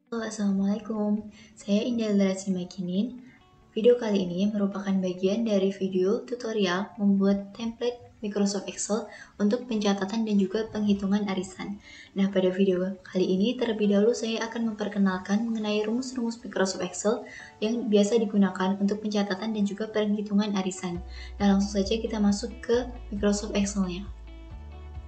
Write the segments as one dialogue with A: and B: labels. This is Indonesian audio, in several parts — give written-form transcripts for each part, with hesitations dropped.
A: Halo, Assalamualaikum. Saya Indah Simakinin. Video kali ini merupakan bagian dari video tutorial membuat template Microsoft Excel untuk pencatatan dan juga penghitungan arisan. Nah, pada video kali ini terlebih dahulu saya akan memperkenalkan mengenai rumus-rumus Microsoft Excel yang biasa digunakan untuk pencatatan dan juga penghitungan arisan. Nah, langsung saja kita masuk ke Microsoft Excel-nya.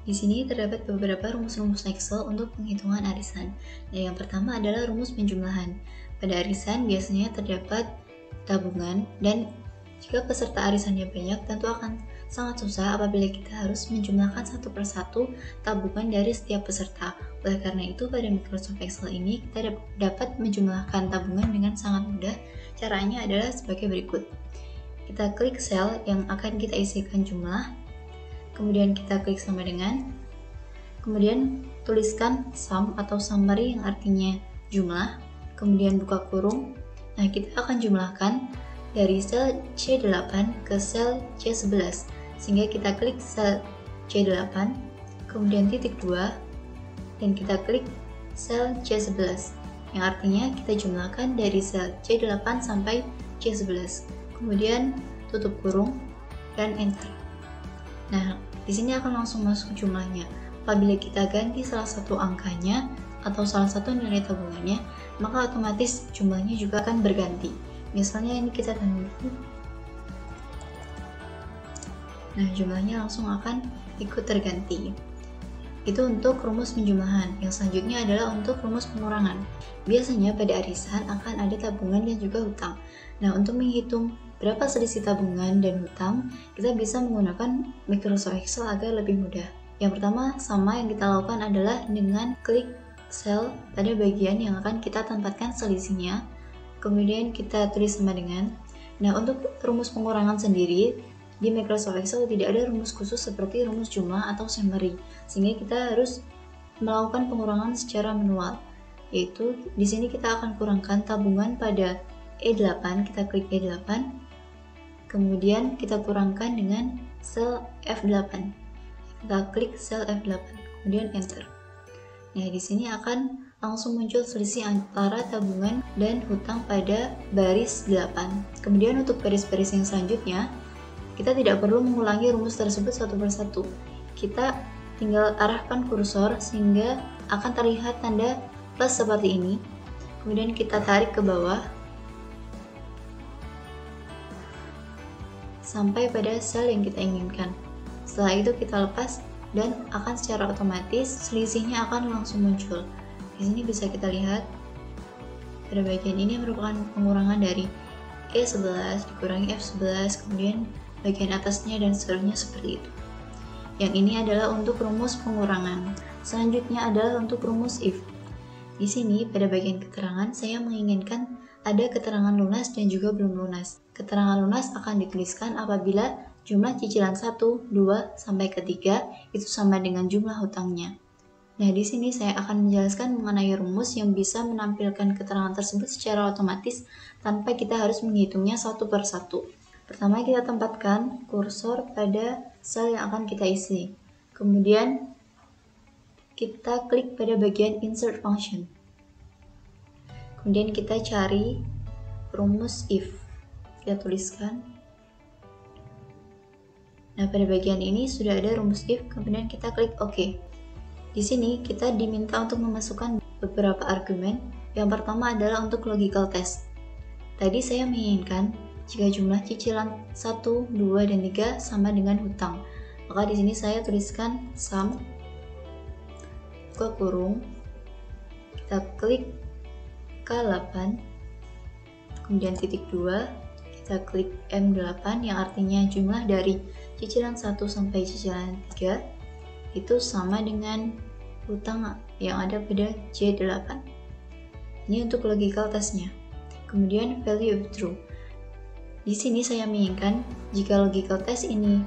A: Di sini terdapat beberapa rumus-rumus Excel untuk penghitungan arisan. Nah, yang pertama adalah rumus penjumlahan. Pada arisan biasanya terdapat tabungan, dan jika peserta arisannya banyak, tentu akan sangat susah apabila kita harus menjumlahkan satu persatu tabungan dari setiap peserta. Oleh karena itu, pada Microsoft Excel ini kita dapat menjumlahkan tabungan dengan sangat mudah. Caranya adalah sebagai berikut. Kita klik sel yang akan kita isikan jumlah, kemudian kita klik sama dengan, kemudian tuliskan sum atau summary yang artinya jumlah, kemudian buka kurung. Nah, kita akan jumlahkan dari sel C8 ke sel C11, sehingga kita klik sel C8, kemudian titik 2, dan kita klik sel C11, yang artinya kita jumlahkan dari sel C8 sampai C11, kemudian tutup kurung, dan enter. Nah, di sini akan langsung masuk jumlahnya. Apabila kita ganti salah satu angkanya atau salah satu nilai tabungannya, maka otomatis jumlahnya juga akan berganti. Misalnya ini kita tanda dulu. Nah, jumlahnya langsung akan ikut terganti. Itu untuk rumus penjumlahan. Yang selanjutnya adalah untuk rumus pengurangan. Biasanya pada arisan akan ada tabungan dan juga hutang. Nah, untuk menghitung berapa selisih tabungan dan hutang, kita bisa menggunakan Microsoft Excel agar lebih mudah. Yang pertama, sama yang kita lakukan adalah dengan klik sel pada bagian yang akan kita tempatkan selisihnya, kemudian kita tulis sama dengan. Nah, untuk rumus pengurangan sendiri, di Microsoft Excel tidak ada rumus khusus seperti rumus jumlah atau summary, sehingga kita harus melakukan pengurangan secara manual. Yaitu, di sini kita akan kurangkan tabungan pada E8, kita klik E8, kemudian kita kurangkan dengan sel F8. Kita klik sel F8, kemudian enter. Nah, di sini akan langsung muncul selisih antara tabungan dan hutang pada baris 8. Kemudian untuk baris-baris yang selanjutnya, kita tidak perlu mengulangi rumus tersebut satu persatu. Kita tinggal arahkan kursor sehingga akan terlihat tanda plus seperti ini. Kemudian kita tarik ke bawah sampai pada sel yang kita inginkan. Setelah itu kita lepas dan akan secara otomatis selisihnya akan langsung muncul. Di sini bisa kita lihat pada bagian ini merupakan pengurangan dari E11 dikurangi F11, kemudian bagian atasnya dan seterusnya seperti itu. Yang ini adalah untuk rumus pengurangan. Selanjutnya adalah untuk rumus if. Di sini pada bagian keterangan saya menginginkan ada keterangan lunas dan juga belum lunas. Keterangan lunas akan dituliskan apabila jumlah cicilan 1, 2, sampai ke 3 itu sama dengan jumlah hutangnya. Nah, di sini saya akan menjelaskan mengenai rumus yang bisa menampilkan keterangan tersebut secara otomatis tanpa kita harus menghitungnya satu per satu. Pertama, kita tempatkan kursor pada sel yang akan kita isi. Kemudian, kita klik pada bagian insert function. Kemudian kita cari rumus if. Kita tuliskan. Nah, pada bagian ini sudah ada rumus if, kemudian kita klik OK. Di sini kita diminta untuk memasukkan beberapa argumen. Yang pertama adalah untuk logical test. Tadi saya menginginkan jika jumlah cicilan 1, 2, dan 3 sama dengan hutang. Maka di sini saya tuliskan sum, buka kurung, kita klik K8, kemudian titik 2, kita klik M8 yang artinya jumlah dari cicilan 1 sampai cicilan 3 itu sama dengan hutang yang ada pada C8. Ini untuk logical testnya. Kemudian value of true. Di sini saya menginginkan jika logical test ini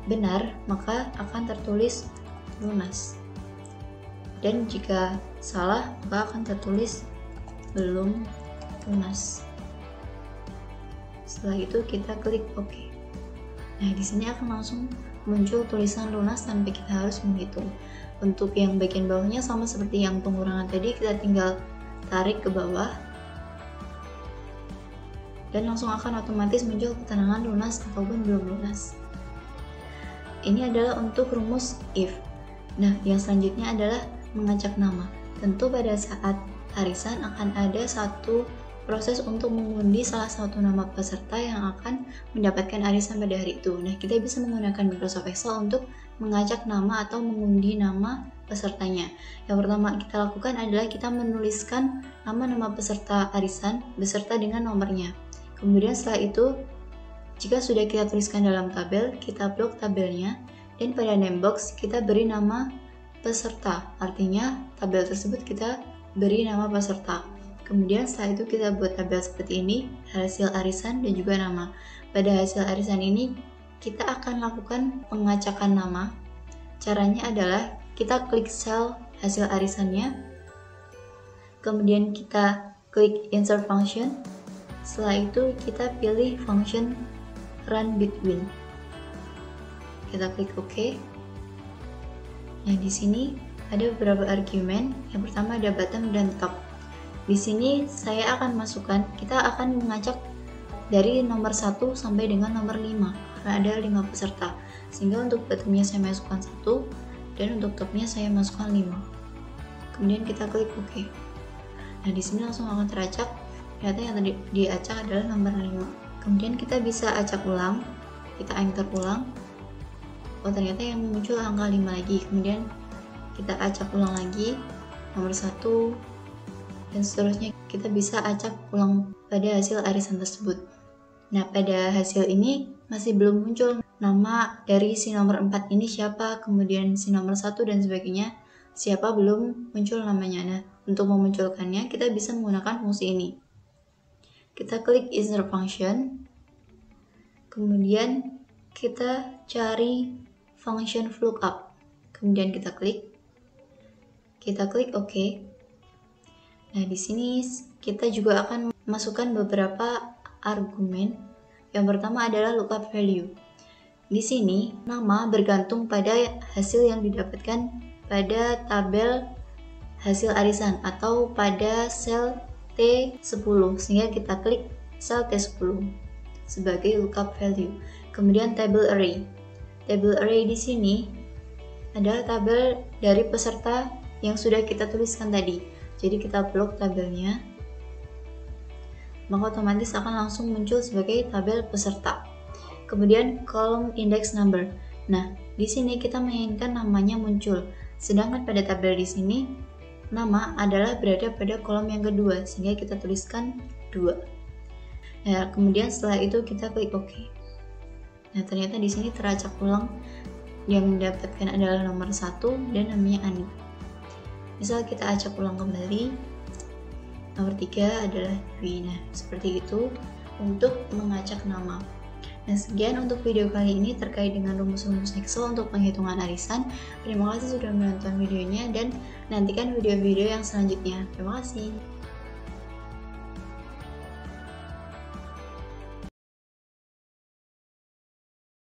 A: benar, maka akan tertulis lunas. Dan jika salah, maka akan tertulis belum lunas. Setelah itu kita klik OK. Nah, di sini akan langsung muncul tulisan lunas tanpa kita harus menghitung. Untuk yang bagian bawahnya sama seperti yang pengurangan tadi, kita tinggal tarik ke bawah, dan langsung akan otomatis muncul keterangan lunas ataupun belum lunas. Ini adalah untuk rumus if. Nah, yang selanjutnya adalah mengacak nama. Tentu pada saat arisan akan ada satu proses untuk mengundi salah satu nama peserta yang akan mendapatkan arisan pada hari itu. Nah, kita bisa menggunakan Microsoft Excel untuk mengacak nama atau mengundi nama pesertanya. Yang pertama kita lakukan adalah kita menuliskan nama-nama peserta arisan beserta dengan nomornya. Kemudian setelah itu, jika sudah kita tuliskan dalam tabel, kita blok tabelnya, dan pada name box kita beri nama peserta. Artinya tabel tersebut kita beri nama peserta. Kemudian setelah itu kita buat tabel seperti ini, hasil arisan dan juga nama. Pada hasil arisan ini kita akan lakukan pengacakan nama. Caranya adalah kita klik sel hasil arisannya, kemudian kita klik insert function. Setelah itu kita pilih function run between. Kita klik OK. Nah, di sini ada beberapa argumen. Yang pertama ada bottom dan top. Di sini saya akan masukkan, kita akan mengacak dari nomor 1 sampai dengan nomor 5 karena ada 5 peserta. Sehingga untuk bottomnya saya masukkan 1 dan untuk topnya saya masukkan 5. Kemudian kita klik OK. Nah, di sini langsung akan teracak. Ternyata yang tadi diacak adalah nomor 5. Kemudian kita bisa acak ulang. Kita enter ulang. Oh, ternyata yang muncul angka 5 lagi. Kemudian kita acak ulang lagi nomor 1 dan seterusnya. Kita bisa acak ulang pada hasil arisan tersebut. Nah, pada hasil ini masih belum muncul nama dari si nomor 4 ini siapa, kemudian si nomor 1 dan sebagainya siapa, belum muncul namanya. Nah, untuk memunculkannya kita bisa menggunakan fungsi ini. Kita klik insert function, kemudian kita cari function lookup, kemudian kita klik OK. Nah, di sini kita juga akan masukkan beberapa argumen. Yang pertama adalah lookup value. Di sini nama bergantung pada hasil yang didapatkan pada tabel hasil arisan atau pada sel T10, sehingga kita klik sel T10 sebagai lookup value. Kemudian table array. Table array di sini adalah tabel dari peserta yang sudah kita tuliskan tadi. Jadi kita blok tabelnya, maka otomatis akan langsung muncul sebagai tabel peserta. Kemudian column index number. Nah, di sini kita menginginkan namanya muncul. Sedangkan pada tabel di sini nama adalah berada pada kolom yang kedua, sehingga kita tuliskan 2. Nah, kemudian setelah itu kita klik OK. Nah, ternyata di sini teracak ulang yang mendapatkan adalah nomor 1 dan namanya Ani. Misal kita acak ulang kembali, nomor 3 adalah Dwi. Nah, seperti itu untuk mengacak nama. Nah, sekian untuk video kali ini terkait dengan rumus-rumus Excel untuk penghitungan arisan. Terima kasih sudah menonton videonya dan nantikan video-video yang selanjutnya. Terima kasih.